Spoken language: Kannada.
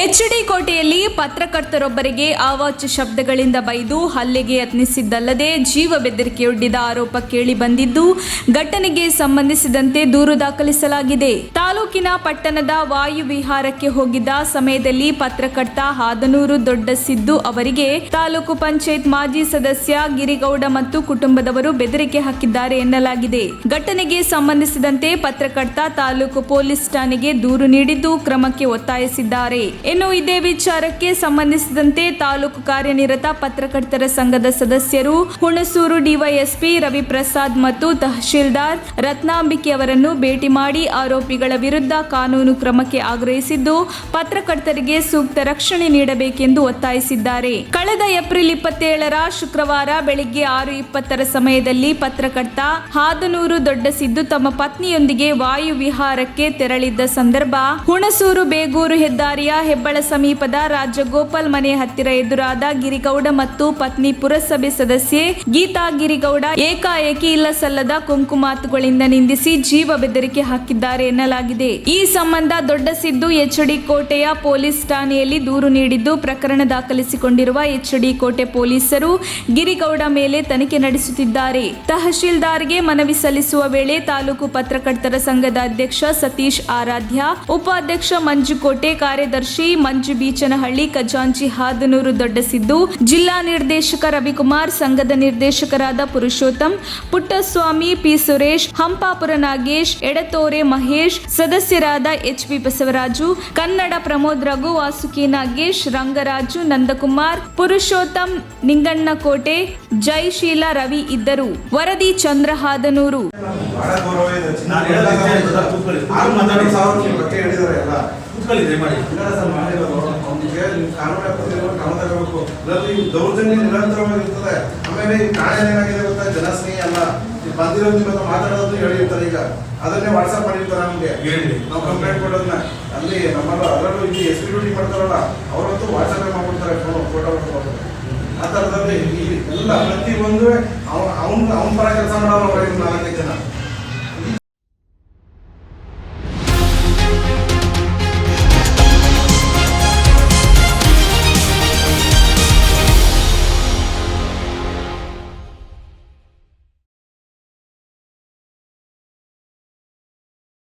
ಎಚ್ಡಿ ಕೋಟೆಯಲ್ಲಿ ಪತ್ರಕರ್ತರೊಬ್ಬರಿಗೆ ಅವಾಚ್ಯ ಶಬ್ದಗಳಿಂದ ಬೈದು ಹಲ್ಲೆಗೆ ಯತ್ನಿಸಿದ್ದಲ್ಲದೆ ಜೀವ ಬೆದರಿಕೆಯೊಡ್ಡಿದ ಆರೋಪ ಕೇಳಿ ಬಂದಿದ್ದು, ಘಟನೆಗೆ ಸಂಬಂಧಿಸಿದಂತೆ ದೂರು ದಾಖಲಿಸಲಾಗಿದೆ. ತಾಲೂಕಿನ ಪಟ್ಟಣದ ವಾಯು ವಿಹಾರಕ್ಕೆ ಹೋಗಿದ್ದ ಸಮಯದಲ್ಲಿ ಪತ್ರಕರ್ತ ಹಾದನೂರು ದೊಡ್ಡಸಿದ್ದು ಅವರಿಗೆ ತಾಲೂಕು ಪಂಚಾಯತ್ ಮಾಜಿ ಸದಸ್ಯ ಗಿರಿಗೌಡ ಮತ್ತು ಕುಟುಂಬದವರು ಬೆದರಿಕೆ ಹಾಕಿದ್ದಾರೆ ಎನ್ನಲಾಗಿದೆ. ಘಟನೆಗೆ ಸಂಬಂಧಿಸಿದಂತೆ ಪತ್ರಕರ್ತ ತಾಲೂಕು ಪೊಲೀಸ್ ಠಾಣೆಗೆ ದೂರು ನೀಡಿದ್ದು ಕ್ರಮಕ್ಕೆ ಒತ್ತಾಯಿಸಿದ್ದಾರೆ. ಇನ್ನು ಇದೇ ವಿಚಾರಕ್ಕೆ ಸಂಬಂಧಿಸಿದಂತೆ ತಾಲೂಕು ಕಾರ್ಯನಿರತ ಪತ್ರಕರ್ತರ ಸಂಘದ ಸದಸ್ಯರು ಹುಣಸೂರು ಡಿವೈಎಸ್ಪಿ ರವಿಪ್ರಸಾದ್ ಮತ್ತು ತಹಶೀಲ್ದಾರ್ ರತ್ನಾಂಬಿಕೆ ಅವರನ್ನು ಭೇಟಿ ಮಾಡಿ ಆರೋಪಿಗಳ ವಿರುದ್ಧ ಕಾನೂನು ಕ್ರಮಕ್ಕೆ ಆಗ್ರಹಿಸಿದ್ದು, ಪತ್ರಕರ್ತರಿಗೆ ಸೂಕ್ತ ರಕ್ಷಣೆ ನೀಡಬೇಕೆಂದು ಒತ್ತಾಯಿಸಿದ್ದಾರೆ. ಕಳೆದ ಏಪ್ರಿಲ್ 27ರ ಶುಕ್ರವಾರ ಬೆಳಿಗ್ಗೆ 6:20 ಸಮಯದಲ್ಲಿ ಪತ್ರಕರ್ತ ಹಾದನೂರು ದೊಡ್ಡಸಿದ್ದು ತಮ್ಮ ಪತ್ನಿಯೊಂದಿಗೆ ವಾಯು ವಿಹಾರಕ್ಕೆ ತೆರಳಿದ್ದ ಸಂದರ್ಭ ಹುಣಸೂರು ಬೇಗೂರು ಹೆದ್ದಾರಿಯ ಹೆಬ್ಬಳ ಸಮೀಪದ ರಾಜಗೋಪಾಲ್ ಮನೆ ಹತ್ತಿರ ಎದುರಾದ ಗಿರಿಗೌಡ ಮತ್ತು ಪತ್ನಿ ಪುರಸಭೆ ಸದಸ್ಯೆ ಗೀತಾ ಗಿರಿಗೌಡ ಏಕಾಏಕಿ ಇಲ್ಲಸಲ್ಲದ ಕುಂಕುಮಾತುಗಳಿಂದ ನಿಂದಿಸಿ ಜೀವ ಬೆದರಿಕೆ ಹಾಕಿದ್ದಾರೆ ಎನ್ನಲಾಗಿದೆ. ಈ ಸಂಬಂಧ ದೊಡ್ಡಸಿದ್ದು ಎಚ್ಡಿ ಕೋಟೆಯ ಪೊಲೀಸ್ ಠಾಣೆಯಲ್ಲಿ ದೂರು ನೀಡಿದ್ದು, ಪ್ರಕರಣ ದಾಖಲಿಸಿಕೊಂಡಿರುವ ಎಚ್ಡಿ ಕೋಟೆ ಪೊಲೀಸರು ಗಿರಿಗೌಡ ಮೇಲೆ ತನಿಖೆ ನಡೆಸುತ್ತಿದ್ದಾರೆ. ತಹಶೀಲ್ದಾರ್ಗೆ ಮನವಿ ಸಲ್ಲಿಸುವ ವೇಳೆ ತಾಲೂಕು ಪತ್ರಕರ್ತರ ಸಂಘದ ಅಧ್ಯಕ್ಷ ಸತೀಶ್ ಆರಾಧ್ಯ, ಉಪಾಧ್ಯಕ್ಷ ಮಂಜುಕೋಟೆ, ಕಾರ್ಯದರ್ಶಿ ಮಂಜು ಬೀಚನಹಳ್ಳಿ, ಖಜಾಂಚಿ ಹಾದನೂರು ದೊಡ್ಡಸಿದ್ದು, ಜಿಲ್ಲಾ ನಿರ್ದೇಶಕ ರವಿಕುಮಾರ್, ಸಂಘದ ನಿರ್ದೇಶಕರಾದ ಪುರುಷೋತ್ತಮ್, ಪುಟ್ಟಸ್ವಾಮಿ, ಪಿ ಸುರೇಶ್, ಹಂಪಾಪುರ ನಾಗೇಶ್, ಎಡತೋರೆ ಮಹೇಶ್, ಸದಸ್ಯರಾದ ಎಚ್ಬಿ ಬಸವರಾಜು, ಕನ್ನಡ ಪ್ರಮೋದ್ ರಘು, ವಾಸುಕಿ ನಾಗೇಶ್, ರಂಗರಾಜು, ನಂದಕುಮಾರ್, ಪುರುಷೋತ್ತಮ್, ನಿಂಗಣ್ಣಕೋಟೆ, ಜಯಶೀಲ ರವಿ ಇದ್ದರು. ವರದಿ ಚಂದ್ರ ಹಾದನೂರು. ದೌರ್ಜನ್ಯ ನಿರಂತರವಾಗಿರ್ತದೆ. ಆಮೇಲೆ ಈ ಕಾರಣ ಏನಾಗಿದೆ ಗೊತ್ತಾ, ಜನಸ್ನೇಹಿ ಅಲ್ಲ. ಬಂದಿರೋದು ನಿಮ್ಮ ಮಾತಾಡೋದು ಹೇಳಿರ್ತಾರೆ. ಈಗ ಅದನ್ನೇ ವಾಟ್ಸ್ಆಪ್ ಮಾಡಿರ್ತಾರೆ. ನಮ್ಗೆ ನಾವು ಕಂಪ್ಲೇಂಟ್ ಕೊಡೋದನ್ನ ಅಲ್ಲಿ ನಮ್ಮಲ್ಲ ಅದರಲ್ಲೂ ಇಲ್ಲಿ SP ಡ್ಯೂಟಿ ಮಾಡ್ತಾರಲ್ಲ ಅವರಂತೂ ವಾಟ್ಸ್ಆಪ್ ಮಾಡ್ಬಿಡ್ತಾರೆ, ಫೋಟೋ ಮಾಡ್ಕೊಂಡು. ಆ ಥರದಲ್ಲಿ ಎಲ್ಲ ಪ್ರತಿ ಒಂದು ಅವ್ನ ಪರ ಕೆಲಸ ಮಾಡೋರು 4 ಜನ.